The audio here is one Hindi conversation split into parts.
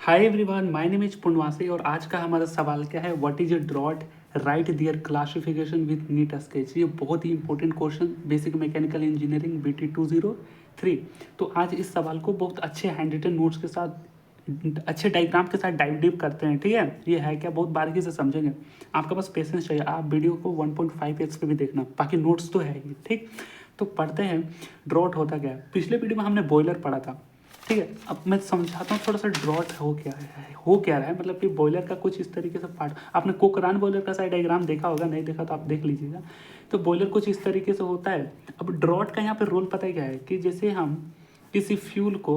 Hi everyone, my name is Purnavasi और आज का हमारा सवाल क्या है? What is a drought? Right there classification with neat sketch. ये बहुत ही important question, basic mechanical engineering BT 203। तो आज इस सवाल को बहुत अच्छे हैंड रिटन नोट्स के साथ, अच्छे डायग्राम के साथ डाइव डीप करते हैं। ठीक है, ये है क्या, बहुत बारीकी से समझेंगे। आपके पास पेशेंस चाहिए, आप वीडियो को 1.5x पे भी देखना, बाकी नोट्स तो है ही। ठीक, तो पढ़ते हैं ड्रॉट होता क्या है। पिछले वीडियो में हमने बॉयलर पढ़ा था। ठीक है, अब मैं समझाता हूँ थोड़ा सा ड्रॉट हो क्या रहा है। मतलब कि बॉयलर का कुछ इस तरीके से पार्ट, आपने कोकरान बॉयलर का साइड डायग्राम देखा होगा, नहीं देखा तो आप देख लीजिएगा। तो बॉयलर कुछ इस तरीके से होता है। अब ड्रॉट का यहाँ पे रोल पता है क्या है, कि जैसे हम किसी फ्यूल को,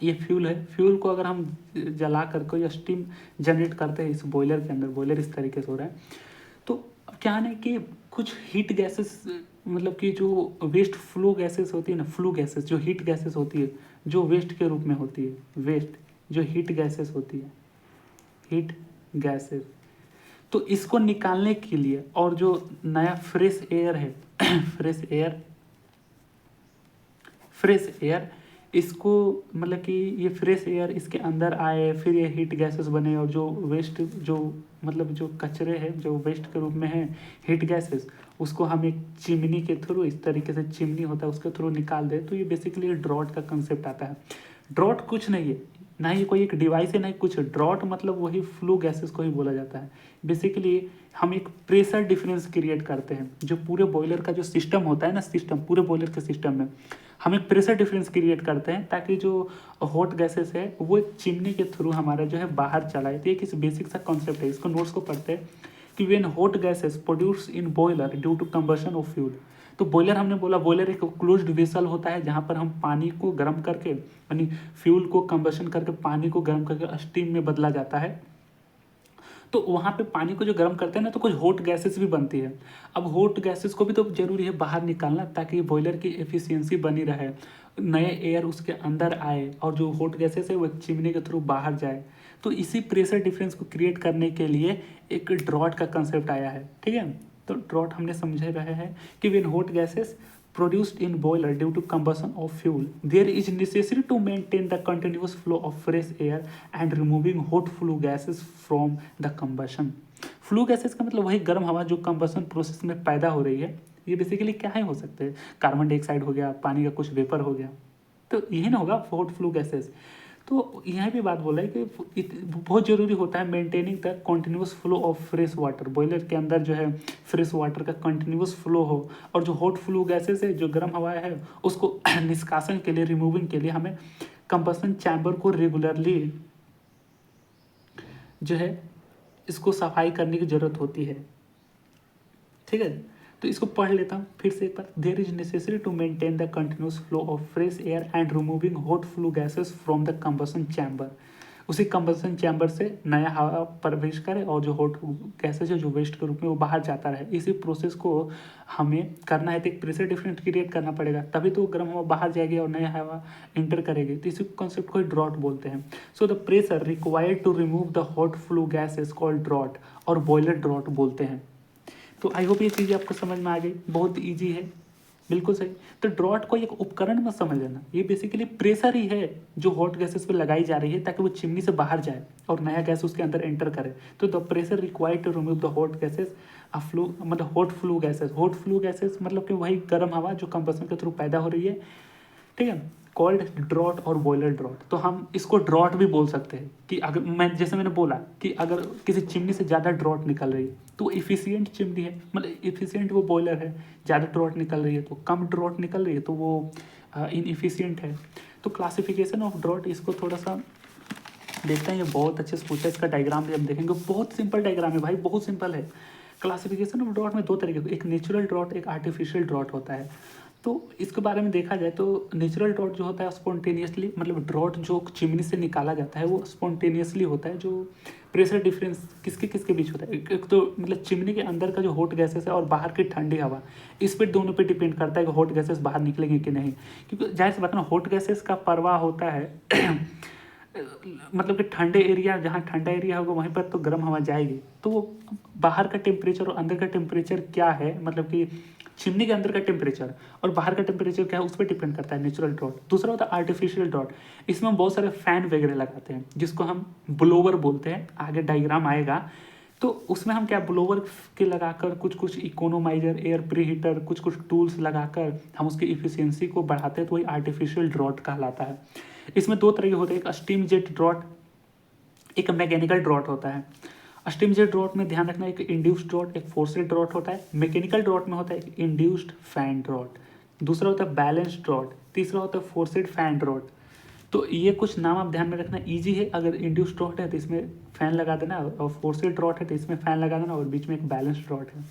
ये फ्यूल है, फ्यूल को अगर हम जला करके या स्टीम जनरेट करते हैं इस बॉयलर के अंदर, बॉयलर इस तरीके से हो रहा है। तो अब क्या है कि कुछ हीट गैसेस, मतलब कि जो वेस्ट फ्लो गैसेस होती है ना, फ्लू गैसेस, जो हीट गैसेस होती है, जो वेस्ट के रूप में होती है, वेस्ट जो हीट गैसेस होती है, हीट गैसेस, तो इसको निकालने के लिए, और जो नया फ्रेश एयर है फ्रेश एयर, फ्रेश एयर, इसको मतलब कि ये फ्रेश एयर इसके अंदर आए, फिर ये हीट गैसेस बने, और जो वेस्ट, जो मतलब जो कचरे हैं, जो वेस्ट के रूप में है हीट गैसेस, उसको हम एक चिमनी के थ्रू, इस तरीके से चिमनी होता है उसके थ्रू निकाल दे। तो ये बेसिकली ड्रॉट का कंसेप्ट आता है। ड्रॉट कुछ नहीं है, ना ही कोई एक डिवाइस है, ना ही कुछ। ड्रॉट मतलब वही फ्लू गैसेस को ही बोला जाता है। बेसिकली हम एक प्रेशर डिफरेंस क्रिएट करते हैं, जो पूरे बॉयलर का जो सिस्टम होता है ना, सिस्टम, पूरे बॉयलर के सिस्टम में हम एक प्रेशर डिफरेंस क्रिएट करते हैं, ताकि जो हॉट गैसेस है वो एक चिमनी के थ्रू हमारा जो है बाहर चलाए। तो ये किस बेसिक सा कॉन्सेप्ट है, इसको नोट्स को पढ़ते हैं कि when hot gases produce in boiler due to combustion of fuel. तो बॉयलर, हमने बोला बॉयलर एक क्लोज्ड वेसल होता है, जहाँ पर हम पानी को गर्म करके, यानी फ्यूल को कंबशन करके पानी को गर्म करके स्टीम में बदला जाता है। तो वहाँ पे पानी को जो गर्म करते हैं ना, तो कुछ हॉट गैसेस भी बनती है। अब हॉट गैसेस को भी तो जरूरी है बाहर निकालना, ताकि बॉयलर की एफिशिएंसी बनी रहे, नए एयर उसके अंदर आए, और जो हॉट गैसेस है वो चिमनी के थ्रू बाहर जाए। तो इसी प्रेशर डिफरेंस को क्रिएट करने के लिए एक ड्रॉट का कंसेप्ट आया है। ठीक है, तो ड्रॉट हमने समझे रहे हैं कि when hot gases produced in boiler due to combustion of fuel, there is necessary to maintain the continuous flow of fresh air and removing hot flue gases from the combustion. Flue gases का मतलब वही गर्म हवा जो कंबसन प्रोसेस में पैदा हो रही है। ये बेसिकली क्या है हो सकते हैं, कार्बन डाइऑक्साइड हो गया, पानी का कुछ वेपर हो गया, तो यही ना होगा हॉट फ्लू गैसेस। तो यहाँ भी बात बोला है कि बहुत ज़रूरी होता है maintaining the continuous flow of fresh water. Boiler के अंदर जो है फ्रेश वाटर का कंटिन्यूस फ्लो हो, और जो हॉट फ्लू गैसेस है, जो गर्म हवा है, उसको निष्कासन के लिए, रिमूविंग के लिए हमें कंबसन चैम्बर को रेगुलरली जो है इसको सफाई करने की ज़रूरत होती है। ठीक है, तो इसको पढ़ लेता हूँ फिर से एक बार। There is necessary to maintain the continuous flow of fresh air and removing hot flue gases from the combustion chamber. उसी कंबसन चैम्बर से नया हवा प्रवेश करे, और जो हॉट गैसेज है जो वेस्ट के रूप में वो बाहर जाता रहे। इसी प्रोसेस को हमें करना है, तो एक प्रेशर डिफरेंस क्रिएट करना पड़ेगा, तभी तो गर्म हवा बाहर जाएगी और नया हवा इंटर करेगी। तो इसी कॉन्सेप्ट को ड्रॉट बोलते हैं। So the pressure required to remove the hot flue gases called draught, और बॉयलर ड्रॉट बोलते हैं। तो आई होप ये चीज़ें आपको समझ में आ गई, बहुत ईजी है, बिल्कुल सही। तो ड्रॉट को एक उपकरण मत समझ लेना, ये बेसिकली प्रेशर ही है जो हॉट गैसेस पे लगाई जा रही है, ताकि वो चिमनी से बाहर जाए और नया गैस उसके अंदर एंटर करे। तो the pressure required to remove the hot gases a flue, मतलब hot flue gases, hot flue gases मतलब कि वही गर्म हवा जो कंबसन के थ्रू पैदा हो रही है। ठीक है, कॉल्ड ड्रॉट और बॉयलर ड्रॉट। तो हम इसको ड्रॉट भी बोल सकते हैं, कि अगर मैं, जैसे मैंने बोला कि अगर किसी चिमनी से ज़्यादा ड्रॉट निकल रही है तो इफ़िशियंट चिमनी है, मतलब इफ़िशियंट वो बॉयलर है। ज़्यादा ड्रॉट निकल रही है तो, कम ड्रॉट निकल रही है तो वो इनइफिशियंट है। तो क्लासिफिकेशन ऑफ ड्रॉट, इसको थोड़ा सा देखते हैं। ये बहुत अच्छे से पूछा है, इसका डायग्राम भी हम देखेंगे। बहुत सिंपल डायग्राम है भाई, बहुत सिंपल है। क्लासिफिकेशन ऑफ ड्रॉट में दो तरीके के, एक नेचुरल ड्रॉट, एक आर्टिफिशियल ड्रॉट होता है। तो इसके बारे में देखा जाए तो नेचुरल ड्रॉट जो होता है स्पॉन्टेनियसली, मतलब ड्रॉट जो चिमनी से निकाला जाता है वो स्पॉन्टेनियसली होता है। जो प्रेशर डिफरेंस किसके किसके बीच होता है, एक तो मतलब चिमनी के अंदर का जो हॉट गैसेस है और बाहर की ठंडी हवा, इस पर दोनों पे डिपेंड करता है कि हॉट गैसेस बाहर निकलेंगे कि नहीं। क्योंकि जाहिर सी बात है ना, हॉट गैसेस का प्रवाह होता है मतलब कि ठंडे एरिया, जहाँ ठंडा एरिया होगा वहीं पर तो गर्म हवा जाएगी। तो बाहर का टेम्परेचर और अंदर का टेम्परेचर क्या है, मतलब कि चिमनी के अंदर का टेम्परेचर और बाहर का टेम्परेचर क्या है उस पर डिपेंड करता है नेचुरल ड्रॉट। दूसरा होता है आर्टिफिशियल ड्रॉट। इसमें हम बहुत सारे फैन वगैरह लगाते हैं जिसको हम ब्लोवर बोलते हैं, आगे डायग्राम आएगा। तो उसमें हम क्या ब्लोवर के लगाकर कुछ कुछ इकोनोमाइजर, एयर प्री हीटर, कुछ कुछ टूल्स लगाकर हम उसकी इफिशियंसी को बढ़ाते हैं, तो वही आर्टिफिशियल ड्रॉट कहलाता है। इसमें दो तरह के होते हैं, एक स्टीम जेट ड्रॉट, एक मैकेनिकल ड्रॉट होता है। स्टीम जेट ड्रॉट में ध्यान रखना एक इंड्यूस्ड ड्रॉट, एक फोर्स्ड ड्रॉट होता है। मैकेनिकल ड्रॉट में होता है एक इंड्यूस्ड फैन ड्रॉट, दूसरा होता है बैलेंस्ड ड्रॉट, तीसरा होता है फोर्स्ड फैन ड्रॉट। तो ये कुछ नाम आप ध्यान में रखना, इजी है। अगर इंड्यूस्ड ड्रॉट है तो इसमें फैन लगा देना, और फोर्स्ड ड्रॉट है तो इसमें फैन लगा देना, और बीच में एक बैलेंस्ड ड्रॉट है।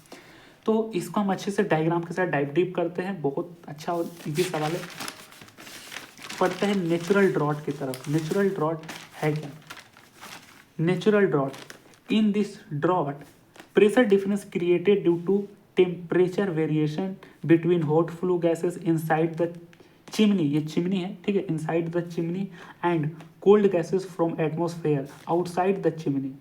तो इसको हम अच्छे से डायग्राम के साथ डाइव डीप करते हैं। बहुत अच्छा और इजी सवाल है। पढ़ते हैं नेचुरल ड्रॉट की तरफ। नेचुरल ड्रॉट है क्या? Natural draught, in this draught pressure difference created due to temperature variation between hot flue gases inside the chimney, ये चिमनी है, ठीक है, inside the chimney, and cold gases from atmosphere outside the chimney,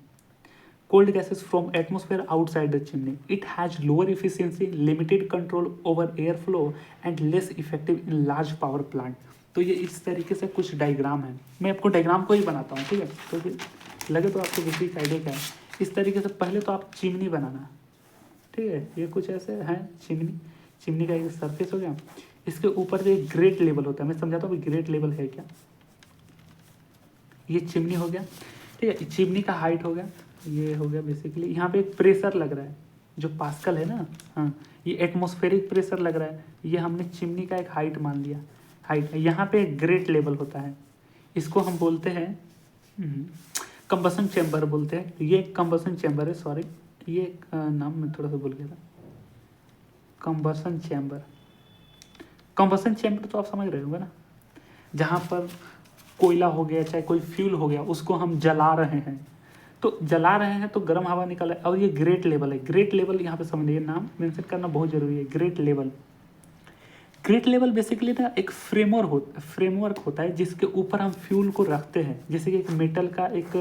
cold gases from atmosphere outside the chimney. It has lower efficiency, limited control over airflow and less effective in large power plant. तो ये इस तरीके से कुछ डायग्राम है। मैं आपको डायग्राम को ही बनाता हूँ, ठीक है, तो फिर लगे तो आपको बेसिक आइडिया क्या है। इस तरीके से पहले तो आप चिमनी बनाना, ठीक है, ये कुछ ऐसे है चिमनी, चिमनी का एक सरफेस हो गया। इसके ऊपर एक ग्रेट लेवल होता है, मैं समझाता हूँ ग्रेट लेवल है क्या। ये चिमनी हो गया, ठीक है, चिमनी का हाइट हो गया, ये हो गया बेसिकली। यहाँ पे एक प्रेशर लग रहा है जो पास्कल है ना, हाँ, ये एटमॉस्फेरिक प्रेशर लग रहा है। ये हमने चिमनी का एक हाइट मान लिया, हाइट है। यहाँ पे एक ग्रेट लेवल होता है, इसको हम बोलते हैं कंबसन चैम्बर बोलते हैं। ये कंबसन चैम्बर है, सॉरी ये नाम मैं थोड़ा सा भूल गया था। कंबसन चैम्बर, कंबसन चैम्बर तो आप समझ रहे होंगे ना, जहाँ पर कोयला हो गया चाहे कोई फ्यूल हो गया उसको हम जला रहे हैं, तो जला रहे हैं तो गर्म हवा निकल रहा है। और ये ग्रेट लेवल है। ग्रेट लेवल यहाँ पे समझिए, नाम मेंशन करना बहुत जरूरी है। Great level, great level basically ना एक फ्रेमवर्क होता है जिसके ऊपर हम फ्यूल को रखते हैं। जैसे कि एक मेटल का एक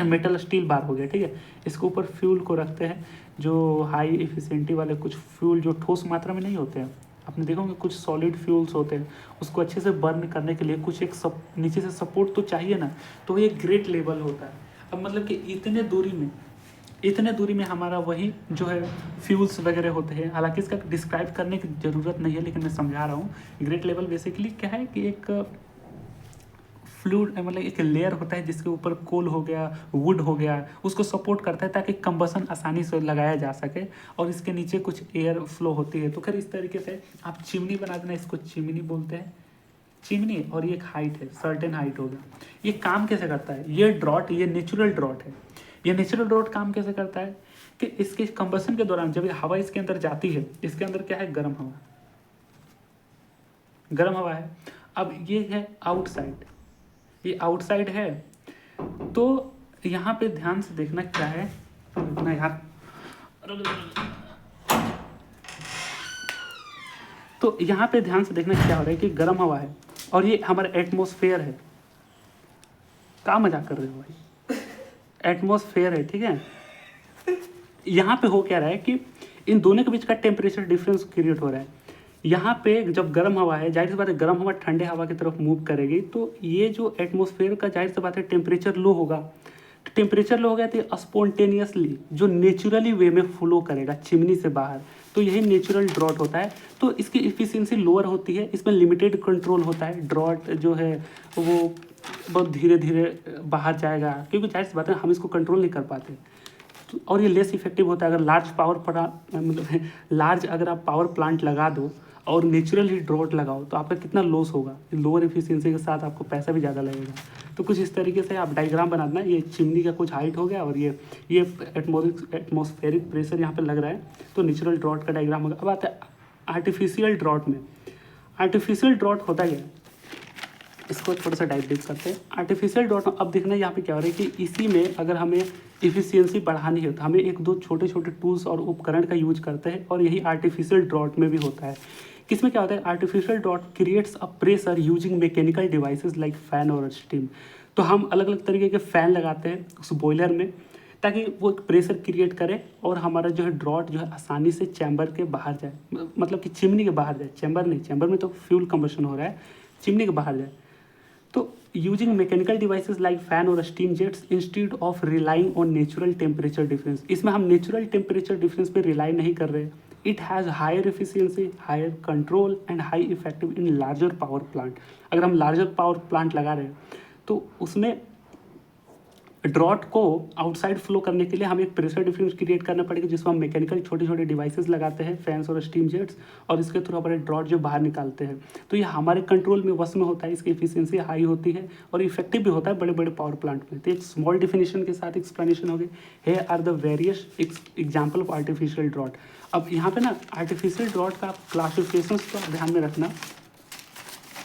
मेटल स्टील बार हो गया, ठीक है, इसके ऊपर फ्यूल को रखते हैं। जो हाई एफिशिएंटी वाले कुछ फ्यूल जो ठोस मात्रा में नहीं होते हैं, आपने देखा होगा कुछ सॉलिड फ्यूल्स होते हैं, उसको अच्छे से बर्न करने के लिए कुछ एक नीचे से सपोर्ट तो चाहिए ना, तो ये ग्रेट लेवल होता है। अब मतलब कि इतने दूरी में हमारा वही जो है फ्यूल्स वगैरह होते हैं। हालांकि इसका डिस्क्राइब करने की ज़रूरत नहीं है, लेकिन मैं समझा रहा हूँ। ग्रेट लेवल बेसिकली क्या है कि एक फ्लूइड मतलब एक लेयर होता है जिसके ऊपर कोल हो गया, वुड हो गया, उसको सपोर्ट करता है ताकि कंबसन आसानी से लगाया जा सके, और इसके नीचे कुछ एयर फ्लो होती है। तो खैर इस तरीके से आप चिमनी बना देना, इसको चिमनी बोलते हैं, चिमनी। और ये एक हाइट है, सर्टेन हाइट होगा। ये काम कैसे करता है ये ड्रॉट, ये नेचुरल ड्रॉट है। ये नेचुरल ड्रॉट काम कैसे करता है कि इसके कंबसन के दौरान जब ये हवा इसके अंदर जाती है, इसके अंदर क्या है, गर्म हवा, गर्म हवा है। अब ये है आउटसाइड, ये आउटसाइड है। तो यहाँ पे ध्यान से देखना क्या है ना यार, तो यहाँ पे ध्यान से देखना क्या हो रहा है कि गर्म हवा है और ये हमारा एटमॉस्फेयर है। क्या मजाक कर रहे हो भाई, एटमॉस्फेयर है, ठीक है। यहाँ पे हो क्या रहा है कि इन दोनों के बीच का टेम्परेचर डिफरेंस क्रिएट हो रहा है। यहाँ पे जब गर्म हवा है, जाहिर सी बात है गर्म हवा ठंडे हवा की तरफ मूव करेगी, तो ये जो एटमॉस्फेयर का जाहिर सी बात है टेम्परेचर लो होगा। टेम्परेचर लो हो गया तो स्पॉन्टेनियसली जो नेचुरली वे में फ्लो करेगा चिमनी से बाहर, तो यही नेचुरल ड्रॉट होता है। तो इसकी इफिशियंसी लोअर होती है, इसमें लिमिटेड कंट्रोल होता है। ड्रॉट जो है वो बहुत धीरे धीरे बाहर जाएगा, क्योंकि जाहिर सी बात है हम इसको कंट्रोल नहीं कर पाते। और ये लेस इफेक्टिव होता है। अगर लार्ज पावर पड़ा मतलब लार्ज अगर आप पावर प्लांट लगा दो और नेचुरल ही ड्रॉट लगाओ तो आपका कितना लॉस होगा। लोअर एफिशिएंसी के साथ आपको पैसा भी ज़्यादा लगेगा। तो कुछ इस तरीके से आप डायग्राम बना देना। ये चिमनी का कुछ हाइट हो गया और ये एटमॉस्फेरिक प्रेशर यहाँ पे लग रहा है, तो नेचुरल ड्रॉट का डायग्राम होगा। अब आता है आर्टिफिशियल ड्रॉट में। आर्टिफिशियल ड्रॉट होता क्या है, इसको थोड़ा सा डाइव करते हैं। आर्टिफिशियल ड्रॉट अब देखना यहाँ पे क्या हो रहा है कि इसी में अगर हमें इफिशियंसी बढ़ानी है तो हमें एक दो छोटे छोटे टूल्स और उपकरण का यूज करते हैं, और यही आर्टिफिशियल ड्रॉट में भी होता है। किसमें क्या होता है, artificial draught creates a pressure using mechanical devices like fan और स्टीम। तो हम अलग अलग तरीके के फ़ैन लगाते हैं उस बॉयलर में, ताकि वो एक प्रेशर क्रिएट करे और हमारा जो है ड्रॉट जो है आसानी से चैम्बर के बाहर जाए, मतलब कि चिमनी के बाहर जाए, चैम्बर नहीं, चैम्बर में तो फ्यूल कंबशन हो रहा है, चिमनी के बाहर जाए। तो using mechanical devices like fan और steam jets instead of relying on natural temperature difference, इसमें हम नेचुरल टेम्परेचर डिफरेंस पे रिलाई नहीं कर रहे हैं। It has higher efficiency, higher control and high effective in larger power plant. अगर हम लार्जर पावर प्लांट लगा रहे हैं तो उसमें ड्रॉट को आउटसाइड फ्लो करने के लिए हमें एक प्रेशर डिफरेंस क्रिएट करना पड़ेगा, जिसमें हम मैकेनिकल छोटे छोटे डिवाइसेस लगाते हैं, फैंस और स्टीम जेट्स, और इसके थ्रू हमारे ड्रॉट जो बाहर निकालते हैं। तो ये हमारे कंट्रोल में, वश में होता है, इसकी एफिशिएंसी हाई होती है और इफेक्टिव भी होता है बड़े बड़े पावर प्लांट में। तो एक स्मॉल डिफिनेशन के साथ एक्सप्लेनेशन हो गई। Here are the various example of artificial draught. अब यहाँ पे ना आर्टिफिशियल ड्रॉट का क्लासिफिकेशन तो आप ध्यान में रखना।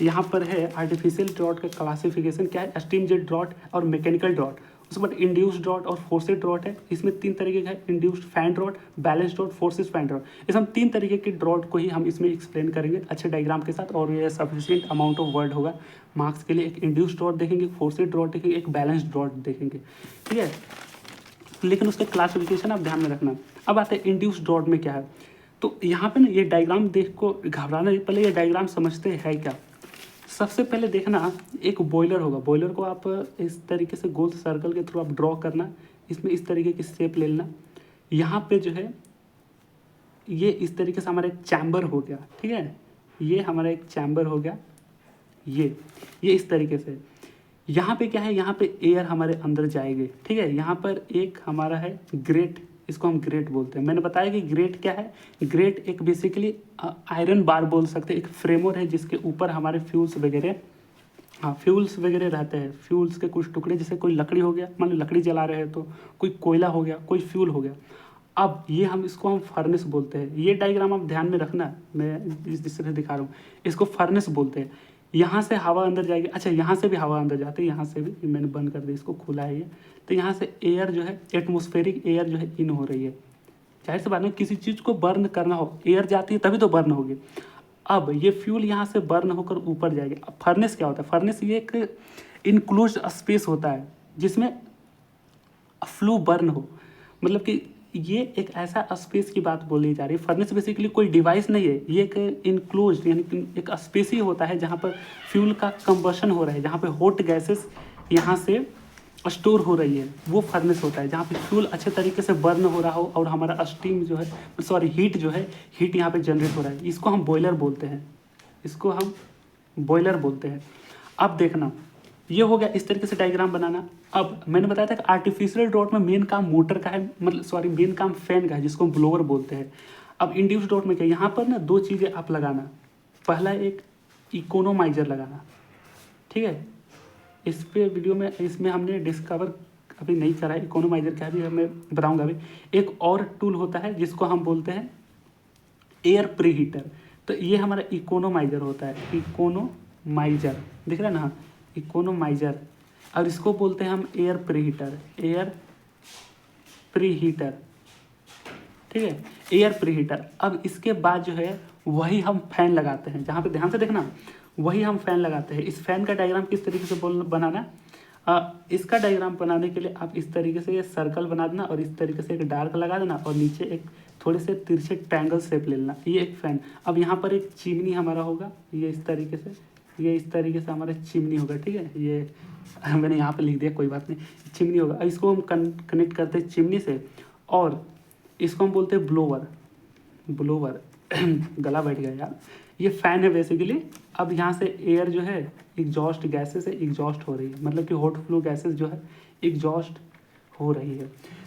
यहाँ पर है आर्टिफिशियल ड्रॉट का क्लासिफिकेशन क्या है, स्टीम जेट ड्रॉट और मैकेनिकल ड्रॉट। उसके बाद इंड्यूस्ड ड्रॉट और फोर्सेड ड्रॉट है। इसमें 3 तरीके का है, induced fan draught, balance draught, forces fan draught. इस हम 3 तरीके के ड्रॉट को ही हम इसमें एक्सप्लेन करेंगे अच्छे डायग्राम के साथ, और ये सफिशिएंट अमाउंट ऑफ वर्ड होगा मार्क्स के लिए। एक इंड्यूस्ड ड्रॉट देखेंगे, फोर्सेड ड्रॉट देखेंगे, एक बैलेंस ड्रॉट देखेंगे, ठीक है। लेकिन उसके क्लासिफिकेशन आप ध्यान में रखना। अब आते हैं इंड्यूस्ड ड्रॉट में क्या है। तो यहाँ पे ना ये डायग्राम देख को घबराना नहीं, पहले ये डायग्राम समझते हैं क्या। सबसे पहले देखना एक बॉयलर होगा, बॉयलर को आप इस तरीके से गोल सर्कल के थ्रू आप ड्रॉ करना, इसमें इस तरीके की शेप ले लेना। यहाँ पे जो है ये इस तरीके से हमारा एक चैम्बर हो गया, ठीक है, ये हमारा एक चैम्बर हो गया, ये इस तरीके से। यहाँ पे क्या है, यहाँ पे एयर हमारे अंदर जाएंगे, ठीक है। यहाँ पर एक हमारा है ग्रेट, इसको हम ग्रेट बोलते हैं। मैंने बताया कि ग्रेट क्या है, ग्रेट एक बेसिकली आयरन बार बोल सकते हैं, एक फ्रेमवर्क है जिसके ऊपर हमारे फ्यूल्स वगैरह, हाँ फ्यूल्स वगैरह रहते हैं। फ्यूल्स के कुछ टुकड़े, जैसे कोई लकड़ी हो गया, मान लो लकड़ी जला रहे हैं तो कोई कोयला हो गया, कोई फ्यूल हो गया। अब ये हम इसको हम फर्नेस बोलते हैं। ये डायग्राम आप ध्यान में रखना, मैं जिस तरह दिखा रहा हूँ, इसको फर्नेस बोलते हैं। यहाँ से हवा अंदर जाएगी, अच्छा यहाँ से भी हवा अंदर जाती है, यहाँ से भी, मैंने बंद कर दिया, इसको खुला है ये। तो यहाँ से एयर जो है, एटमॉस्फेरिक एयर जो है इन हो रही है। जाहिर सी बात है, किसी चीज़ को बर्न करना हो, एयर जाती है तभी तो बर्न होगी। अब ये फ्यूल यहाँ से बर्न होकर ऊपर जाएगी। अब फर्नेस क्या होता है, फर्नेस ये एक इनक्लोज स्पेस होता है जिसमें फ्लू बर्न हो, मतलब कि ये एक ऐसा स्पेस की बात बोली जा रही है। फर्नेस बेसिकली कोई डिवाइस नहीं है, ये एक इनक्लोज यानी कि एक स्पेस ही होता है जहाँ पर फ्यूल का कंबशन हो रहा है, जहाँ पे हॉट गैसेस यहाँ से स्टोर हो रही है, वो फर्नेस होता है। जहाँ पे फ्यूल अच्छे तरीके से बर्न हो रहा हो और हमारा स्टीम जो है, सॉरी हीट जो है, हीट यहाँ पे जनरेट हो रहा है, इसको हम बॉयलर बोलते हैं, इसको हम बॉयलर बोलते हैं। अब देखना, ये हो गया इस तरीके से डायग्राम बनाना। अब मैंने बताया था कि आर्टिफिशियल ड्रॉट में मेन काम मोटर का है, मतलब सॉरी मेन काम फैन का है, जिसको हम ब्लोअर बोलते हैं। अब इंड्यूस्ड ड्रॉट में क्या, यहाँ पर ना 2 चीज़ें आप लगाना। पहला एक इकोनोमाइजर लगाना, ठीक है। इस पे वीडियो में, इसमें हमने डिस्कवर अभी नहीं करा है इकोनोमाइजर क्या भी, मैं बताऊँगा अभी। एक और टूल होता है जिसको हम बोलते हैं एयर प्रीहीटर। तो ये हमारा इकोनोमाइजर होता है, इकोनोमाइजर दिख रहा है ना, इकोनोमाइजर। और इसको बोलते हैं हम एयर प्रीहीटर, एयर प्रीहीटर, ठीक है, एयर प्रीहीटर। अब इसके बाद जो है वही हम फैन लगाते हैं, जहाँ पे ध्यान से देखना, वही हम फैन लगाते हैं। इस फैन का डायग्राम किस तरीके से बनाना, इसका डायग्राम बनाने के लिए आप इस तरीके से ये सर्कल बना देना और इस तरीके से एक डार्क लगा देना और नीचे एक थोड़े से तिरछे ट्रायंगल शेप ले लेना, ये एक फैन। अब यहाँ पर एक चिमनी हमारा होगा, ये इस तरीके से, ये इस तरीके से हमारा चिमनी होगा, ठीक है। ये मैंने यहाँ पे लिख दिया, कोई बात नहीं, चिमनी होगा। अब इसको हम कनेक्ट करते हैं चिमनी से, और इसको हम बोलते हैं ब्लोवर, ब्लोवर गला बैठ गया यार। ये फैन है बेसिकली। अब यहाँ से एयर जो है, एग्जॉस्ट गैसेस है, एग्जॉस्ट हो रही है, मतलब कि हॉट फ्लो गैसेस जो है एग्जॉस्ट हो रही है।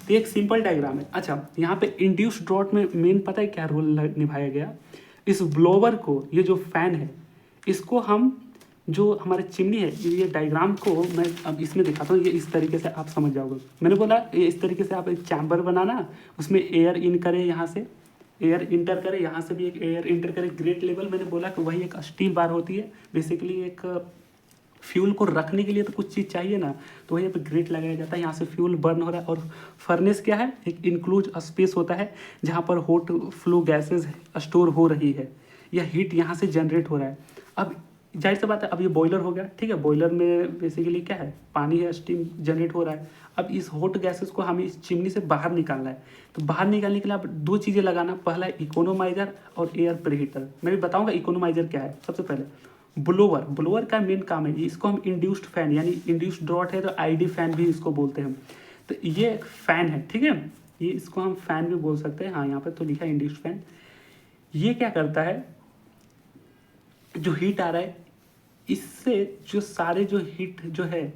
तो एक सिंपल डायग्राम है। अच्छा, यहाँ पे इंड्यूस्ड ड्रॉट में मेन पता है क्या रोल निभाया गया, इस ब्लोवर को, ये जो फैन है, इसको हम, जो हमारे चिमनी है, ये डायग्राम को मैं अब इसमें दिखाता हूँ, ये इस तरीके से आप समझ जाओगे। मैंने बोला ये इस तरीके से आप एक चैम्बर बनाना, उसमें एयर इन करे, यहाँ से एयर इंटर करे, यहाँ से भी एक एयर इंटर करे, ग्रेट लेवल। मैंने बोला कि वही एक स्टीम बार होती है, बेसिकली एक फ्यूल को रखने के लिए तो कुछ चीज़ चाहिए ना, तो वही पे ग्रेट लगाया जाता है। यहाँ से फ्यूल बर्न हो रहा है। और फर्नेस क्या है, एक इंक्लोज स्पेस होता है जहाँ पर हॉट फ्लो गैसेज स्टोर हो रही है, या हीट यहाँ से जनरेट हो रहा है। अब जाहिर सी बात है, अब ये बॉयलर हो गया, ठीक है। बॉयलर में बेसिकली क्या है, पानी है, स्टीम जनरेट हो रहा है। अब इस हॉट गैसेस को हमें इस चिमनी से बाहर निकालना है। तो बाहर निकालने के लिए आप दो चीज़ें लगाना, पहला इकोनोमाइजर और एयर प्रीहीटर। मैं भी बताऊंगा इकोनोमाइजर क्या है। सबसे पहले ब्लोअर, ब्लोअर का मेन काम है, इसको हम इंड्यूस्ड फैन यानी इंड्यूस्ड ड्रॉट है तो आईडी फैन भी इसको बोलते हैं। तो ये एक फैन है, ठीक है, ये इसको हम फैन भी बोल सकते हैं। हाँ, यहाँ पे तो लिखा है इंड्यूस्ड फैन। ये क्या करता है, जो हीट आ रहा है इससे जो सारे जो हीट जो है,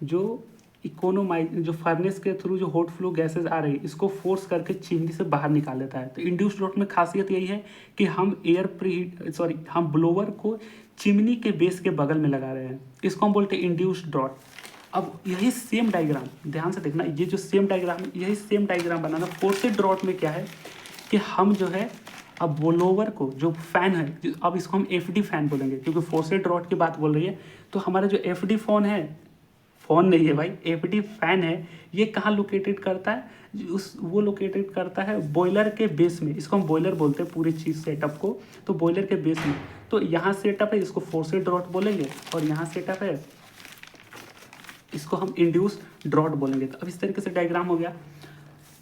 जो इकोनोमाइज जो फर्नेस के थ्रू जो हॉट फ्लो गैसेस आ रही है, इसको फोर्स करके चिमनी से बाहर निकाल लेता है। तो इंड्यूस्ड ड्रॉट में खासियत यही है कि हम ब्लोअर को चिमनी के बेस के बगल में लगा रहे हैं, इसको हम बोलते हैं इंड्यूस्ड ड्रॉट। अब यही सेम डायग्राम ध्यान से देखना, ये जो सेम डायग्राम है, यही सेम डायग्राम बनाना फोर्सेड ड्रॉट में क्या है कि हम जो है अब ब्लोअर को जो फैन है, अब इसको हम एफडी फैन बोलेंगे क्योंकि फोर्सेड रॉड की बात बोल रही है। तो हमारा जो एफडी फोन है, फोन नहीं है भाई, एफडी फैन है, ये कहाँ लोकेटेड करता है, वो लोकेटेड करता है बॉयलर के बेस में। इसको हम बॉयलर बोलते हैं पूरी चीज़ सेटअप को, तो बॉयलर के बेस में। तो यहाँ सेटअप है, इसको फोर्सेड रॉड बोलेंगे, और यहाँ सेटअप है, इसको हम इंड्यूस ड्रॉट बोलेंगे। तो अब इस तरीके से डायग्राम हो गया।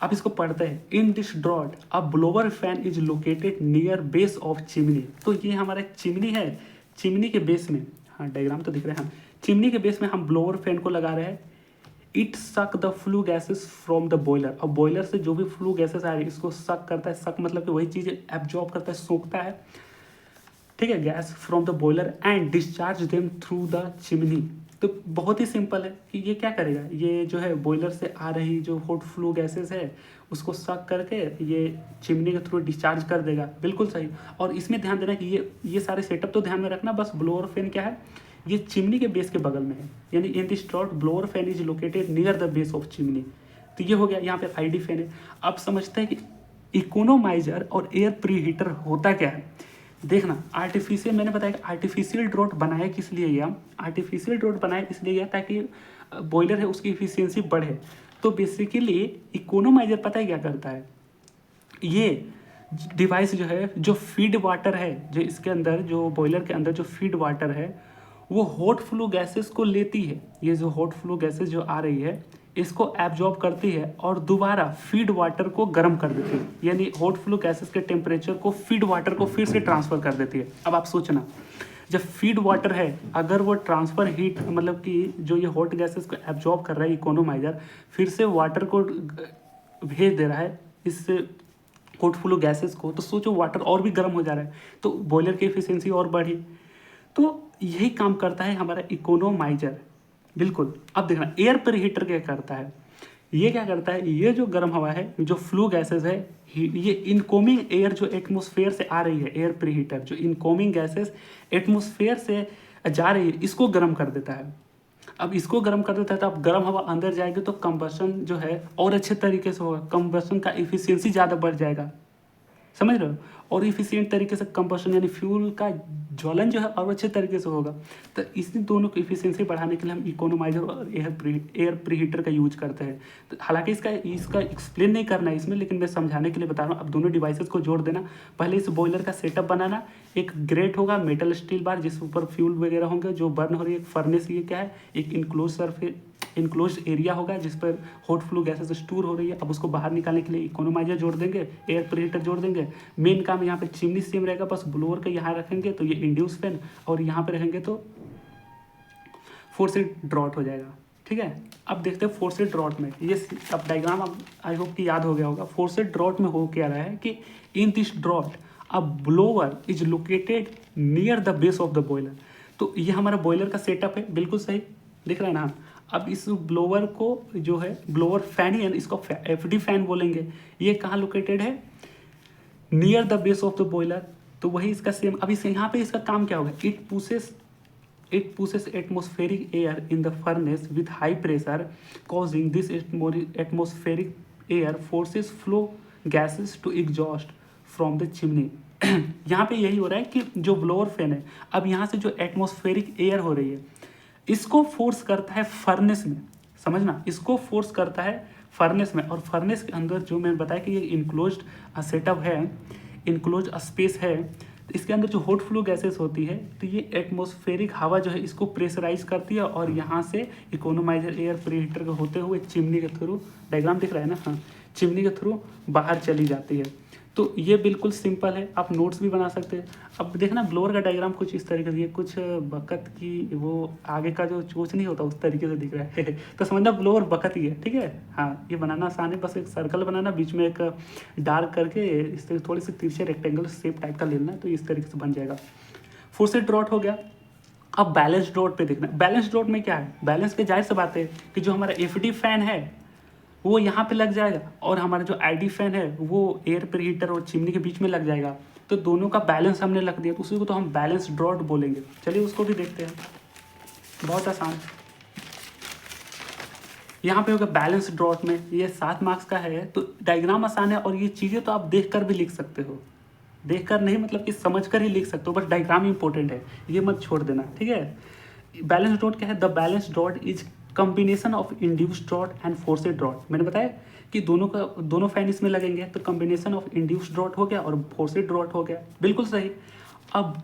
अब इसको पढ़ते हैं। In this draught a blower fan is located near base of chimney. तो ये हमारा चिमनी है, चिमनी के बेस में, हाँ डायग्राम तो दिख रहे हैं, हाँ चिमनी के बेस में हम ब्लोअर फैन को लगा रहे हैं। It suck the flu gases from the boiler. अब बॉयलर से जो भी फ्लू गैसेस आ रही है इसको सक करता है। सक मतलब कि वही चीज़ एब्जॉर्ब करता है, सोखता है, ठीक है, gas from the boiler and discharge them through the chimney. तो बहुत ही सिंपल है कि ये क्या करेगा, ये जो है बॉयलर से आ रही जो हॉट फ्लू गैसेस है उसको सक करके ये चिमनी के थ्रू डिस्चार्ज कर देगा। बिल्कुल सही। और इसमें ध्यान देना कि ये सारे सेटअप तो ध्यान में रखना, बस ब्लोअर फैन क्या है, ये चिमनी के बेस के बगल में है, यानी in this draught blower fan is located near the base of chimney. तो ये हो गया, यहाँ पे आईडी फैन है। अब समझते हैं कि इकोनोमाइजर और एयर प्री हीटर होता क्या है। देखना, आर्टिफिशियल, मैंने बताया कि आर्टिफिशियल ड्रॉट बनाया किस लिए गया, आर्टिफिशियल ड्रॉट बनाया इसलिए गया ताकि बॉयलर है उसकी इफिशियंसी बढ़े। तो बेसिकली इकोनोमाइजर पता है क्या करता है, ये डिवाइस जो है, जो फीड वाटर है, जो इसके अंदर जो बॉयलर के अंदर जो फीड वाटर है वो हॉट फ्लू गैसेस को लेती है। ये जो हॉट फ्लू गैसेस जो आ रही है इसको एब्जॉर्ब करती है और दोबारा फीड वाटर को गर्म कर देती है, यानी हॉट फ्लू गैसेस के टेम्परेचर को फीड वाटर को फिर से ट्रांसफ़र कर देती है। अब आप सोचना, जब फीड वाटर है अगर वो ट्रांसफ़र हीट मतलब कि जो ये हॉट गैसेस को एब्जॉर्ब कर रहा है इकोनोमाइजर, फिर से वाटर को भेज दे रहा है इस हॉट फ्लू गैसेस को, तो सोचो वाटर और भी गर्म हो जा रहा है, तो बॉयलर की एफिशिएंसी और बढ़ी। तो यही काम करता है हमारा इकोनोमाइजर। बिल्कुल। अब देखना एयर प्रीहीटर क्या करता है, ये क्या करता है, ये जो गर्म हवा है, जो फ्लू गैसेस है, ये इनकमिंग एयर जो एटमॉस्फेयर से आ रही है, एयर प्रीहीटर जो इनकमिंग गैसेस एटमॉस्फेयर से जा रही है इसको गर्म कर देता है। अब इसको गर्म कर देता है तो अब गर्म हवा अंदर जाएगी तो कंबशन जो है और अच्छे तरीके से होगा, कंबशन का इफिशियंसी ज़्यादा बढ़ जाएगा, समझ रहे हो, और इफिशियंट तरीके से कंबशन यानी फ्यूल का ज्वलन जो है और अच्छे तरीके से होगा। तो इसी दोनों की इफिशियंसी बढ़ाने के लिए हम इकोनोमाइजर और एयर प्रीहीटर का यूज करते हैं। तो हालांकि इसका एक्सप्लेन नहीं करना है इसमें, लेकिन मैं समझाने के लिए बता रहा हूँ। अब दोनों डिवाइसेस को जोड़ देना, पहले इस बॉयलर का सेटअप बनाना, एक ग्रेट होगा मेटल स्टील बार जिस ऊपर फ्यूल वगैरह होंगे जो बर्न हो रही है, फर्नेस ये क्या है, एक इनक्लोज एरिया होगा जिस पर हॉट फ्लू गैसेस स्टोर हो रही है। अब उसको बाहर निकालने के लिए इकोनोमाइजर जोड़ देंगे, एयर प्रीहीटर जोड़ देंगे। मेन काम यहाँ पे चिमनी सेम रहेगा, बस ब्लोअर के यहाँ रखेंगे तो ये इंड्यूस फैन, और यहाँ पे रहेंगे तो फोर्सेड ड्रॉट हो जाएगा, ठीक है। अब देखते हैं फोर्सेड ड्रॉट में, ये अब डायग्राम अब आई होप कि याद हो गया होगा। फोर्सेड ड्रॉट में हो क्या रहा है कि in this draught a blower is located near the base of the boiler. तो ये हमारा बॉयलर का सेटअप है, बिल्कुल सही दिख रहा है ना। अब इस ब्लोअर को जो है ब्लोअर फैन ही है, इसको एफडी फैन बोलेंगे। ये कहाँ लोकेटेड है, near the base of the boiler. तो वही इसका सेम। अब इस यहाँ पे इसका काम क्या होगा, it pushes atmospheric air in the furnace with high pressure causing this atmospheric air forces flue gases to exhaust from the chimney. यहाँ पे यही हो रहा है कि जो ब्लोअर फैन है, अब यहाँ से जो एटमॉस्फेरिक एयर हो रही है इसको फोर्स करता है फर्नेस में, समझना, इसको फोर्स करता है फर्नेस में। और फर्नेस के अंदर जो मैंने बताया कि ये इनक्लोज्ड सेटअप है, इनक्लोज स्पेस है, तो इसके अंदर जो हॉट फ्लू गैसेस होती है तो ये एटमॉस्फेरिक हवा जो है इसको प्रेशराइज करती है और यहाँ से इकोनोमाइजर एयर प्रीहीटर के होते हुए चिमनी के थ्रू, डायग्राम दिख रहा है ना, हाँ, चिमनी के थ्रू बाहर चली जाती है। तो ये बिल्कुल सिंपल है, आप नोट्स भी बना सकते हैं। अब देखना ब्लोअर का डायग्राम कुछ इस तरीके से, ये कुछ बकत की वो आगे का जो चोच नहीं होता उस तरीके से दिख रहा है तो समझना ब्लोअर बकत ही है, ठीक है। हाँ, ये बनाना आसान है, बस एक सर्कल बनाना, बीच में एक डार्क करके इस तरह थोड़ी सी तिरछे रेक्टेंगल शेप टाइप का लेना, तो इस तरीके से बन जाएगा। फोर्सेड ड्रॉट हो गया। अब बैलेंस ड्रॉट पे देखना, बैलेंस ड्रॉट में क्या है, बैलेंस पे जाहिर सी बात है कि जो हमारा एफडी फैन है वो यहाँ पे लग जाएगा और हमारा जो आईडी फैन है वो एयर प्रीहीटर और चिमनी के बीच में लग जाएगा। तो दोनों का बैलेंस हमने रख दिया, तो उसी को तो हम बैलेंस ड्रॉट बोलेंगे। चलिए उसको भी देखते हैं, बहुत आसान। यहाँ पे होगा बैलेंस ड्रॉट में, ये 7 मार्क्स का है, तो डायग्राम आसान है और ये चीज़ें तो आप देख कर भी लिख सकते हो, देख कर नहीं मतलब कि समझ कर ही लिख सकते हो, बस डायग्राम इंपॉर्टेंट है, ये मत छोड़ देना, ठीक है। बैलेंस ड्रॉट क्या है, the balance draught is combination of induced draught and forced draught. मैंने बताया कि दोनों फैन इसमें लगेंगे, तो कॉम्बिनेशन ऑफ इंड्यूस्ड ड्रॉट हो गया और फोर्सेड ड्रॉट हो गया, बिल्कुल सही। अब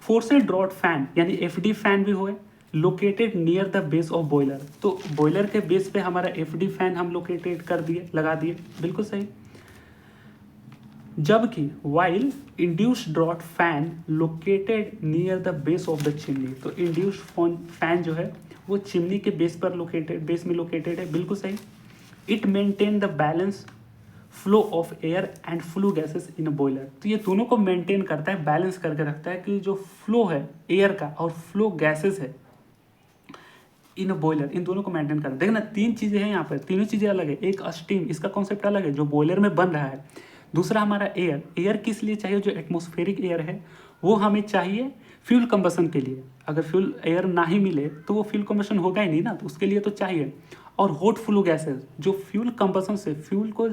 फोर्सेड ड्रॉट फैन यानी एफडी फैन भी हुए, located near the base of boiler, तो बॉयलर के बेस पे हमारा एफडी फैन हम लोकेटेड कर दिए, लगा दिए, बिल्कुल सही। जबकि while induced draught fan located near the base of the chimney, तो इंड्यूस्ड फैन जो है वो चिमनी के बेस में लोकेटेड है, बिल्कुल सही। It maintain the balance flow of air and flue gases in boiler, तो ये दोनों को मेंटेन करता है, बैलेंस करके रखता है कि जो फ्लो है एयर का और फ्लो गैसेस है इन बॉयलर, इन दोनों को मेंटेन करता है। देखना 3 चीज़ें हैं यहाँ पर, तीनों चीज़ें अलग है। एक स्टीम, इसका कॉन्सेप्ट अलग है जो बॉयलर में बन रहा है। दूसरा हमारा एयर, एयर किस लिए चाहिए, जो एटमॉस्फेरिक एयर है वो हमें चाहिए फ्यूल कंबसन के लिए। अगर फ्यूल एयर ना ही मिले तो वो फ्यूल कंबसन होगा ही नहीं ना, तो उसके लिए तो चाहिए। और हॉट फ्लू गैसेस, जो फ्यूल कंबसन से फ्यूल को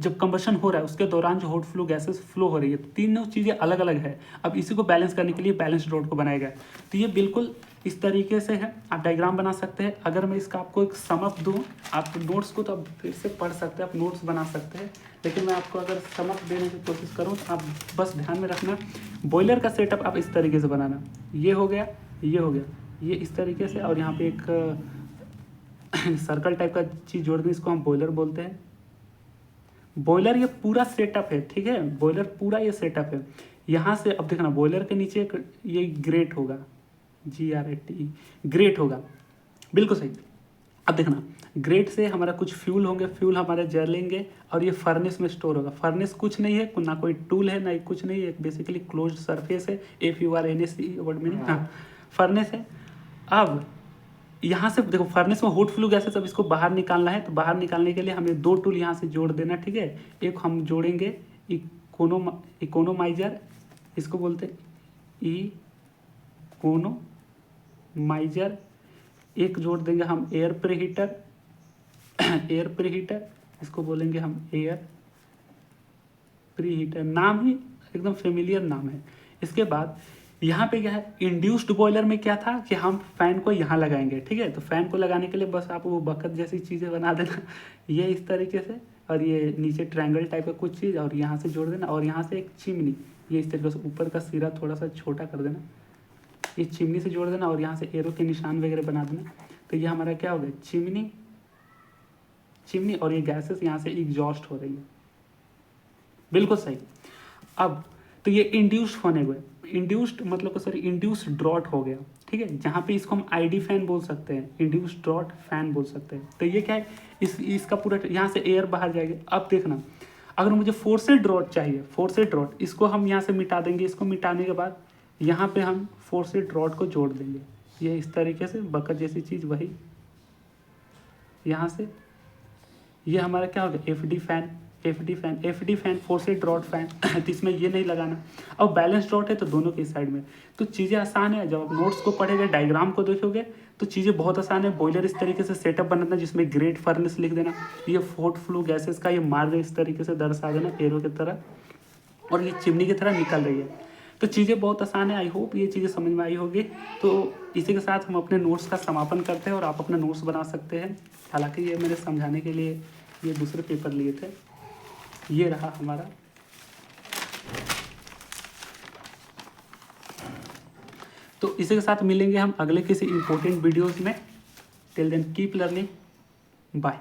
जब कंबसन हो रहा है उसके दौरान जो हॉट फ्लू गैसेस फ्लो हो रही है, तीनों चीज़ें अलग अलग है। अब इसी को बैलेंस करने के लिए बैलेंस ड्रॉट को बनाया गया। तो ये बिल्कुल इस तरीके से है, आप डायग्राम बना सकते हैं। अगर मैं इसका आपको एक समअप दूँ, आप नोट्स को तो आप फिर से पढ़ सकते हैं, आप नोट्स बना सकते हैं, लेकिन मैं आपको अगर समअप देने की कोशिश करूँ तो आप बस ध्यान में रखना, बॉयलर का सेटअप आप इस तरीके से बनाना। ये हो गया, ये हो गया, ये इस तरीके से, और यहाँ पे एक सर्कल टाइप का चीज़ जोड़ दें, इसको हम बॉयलर बोलते हैं। बॉयलर ये पूरा सेटअप है, ठीक है, बॉयलर पूरा ये सेटअप है। यहाँ से अब देखना, बॉयलर के नीचे ये ग्रेट होगा, GRATE, ग्रेट होगा, बिल्कुल सही। अब देखना, ग्रेट से हमारा कुछ फ्यूल होंगे, फ्यूल हमारे जलेंगे और ये फर्नेस में स्टोर होगा। फर्नेस कुछ नहीं है, ना कोई टूल है, ना कुछ नहीं है, बेसिकली क्लोज्ड सरफेस है, FURNACE वर्ड मीनिंग, हाँ, फर्नेस है। अब यहाँ से देखो, फर्नेस में हॉट फ्लू गैसेस, अब इसको बाहर निकालना है, तो बाहर निकालने के लिए हमें 2 टूल यहाँ से जोड़ देना, ठीक है। एक हम जोड़ेंगे इकोनोमाइजर, इसको बोलते इकोनोमाइजर। एक जोड़ देंगे हम एयर प्रीहीटर, एयर प्रीहीटर, इसको बोलेंगे हम एयर प्रीहीटर, नाम ही एकदम फेमिलियर नाम है। इसके बाद यहाँ पे क्या है, इंड्यूस्ड बॉयलर में क्या था कि हम फैन को यहाँ लगाएंगे, ठीक है। तो फैन को लगाने के लिए बस आप वो बकेट जैसी चीज़ें बना देना, ये इस तरीके से, और ये नीचे ट्रायंगल टाइप का कुछ चीज़, और यहाँ से जोड़ देना, और यहाँ से एक चिमनी, ये इस तरीके से ऊपर का सिरा थोड़ा सा छोटा कर देना, ये चिमनी से जोड़ देना, और यहाँ से एरो के निशान वगैरह बना देना। तो ये हमारा क्या हो गया, चिमनी, चिमनी, और ये गैसेस यहाँ से एग्जॉस्ट हो रही है, बिल्कुल सही। अब तो ये इंड्यूस्ड होने हुए, इंड्यूस्ड मतलब सॉरी इंड्यूस्ड ड्रॉट हो गया, ठीक है, जहाँ पे इसको हम आईडी फैन बोल सकते हैं, इंड्यूस्ड ड्रॉट फैन बोल सकते हैं। तो ये क्या है, इसका पूरा यहाँ से एयर बाहर जाएगी। अब देखना, अगर मुझे फोर्सेड ड्रॉट चाहिए, फोर्सेड ड्रॉट, इसको हम यहाँ से मिटा देंगे, इसको मिटाने के बाद यहाँ पे हम फोर्सेड ड्रॉट को जोड़ देंगे, ये इस तरीके से बकेट जैसी चीज़, वही यहाँ से, ये हमारा क्या हो गया, FD fan, forced draught fan. तो इसमें ये नहीं लगाना। अब बैलेंस ड्रॉट है तो दोनों के साइड में, तो चीज़ें आसान है। जब आप नोट्स को पढ़ेंगे, डायग्राम को देखोगे तो चीज़ें बहुत आसान है। बॉयलर इस तरीके से सेटअप बनाना, जिसमें ग्रेट फर्नेस लिख देना, ये हॉट फ्लू गैसेस का ये मार्ग इस तरीके से दर्शा देना एरो की तरह, और ये चिमनी की तरह निकल रही है। तो चीज़ें बहुत आसान है। आई होप ये चीज़ें समझ में आई होगी। तो इसी के साथ हम अपने नोट्स का समापन करते हैं और आप अपने नोट्स बना सकते हैं। हालांकि ये मैंने समझाने के लिए ये दूसरे पेपर लिए थे। ये रहा हमारा तो इसी के साथ मिलेंगे हम अगले किसी इम्पोर्टेंट वीडियोज़ में। Till then keep learning, bye.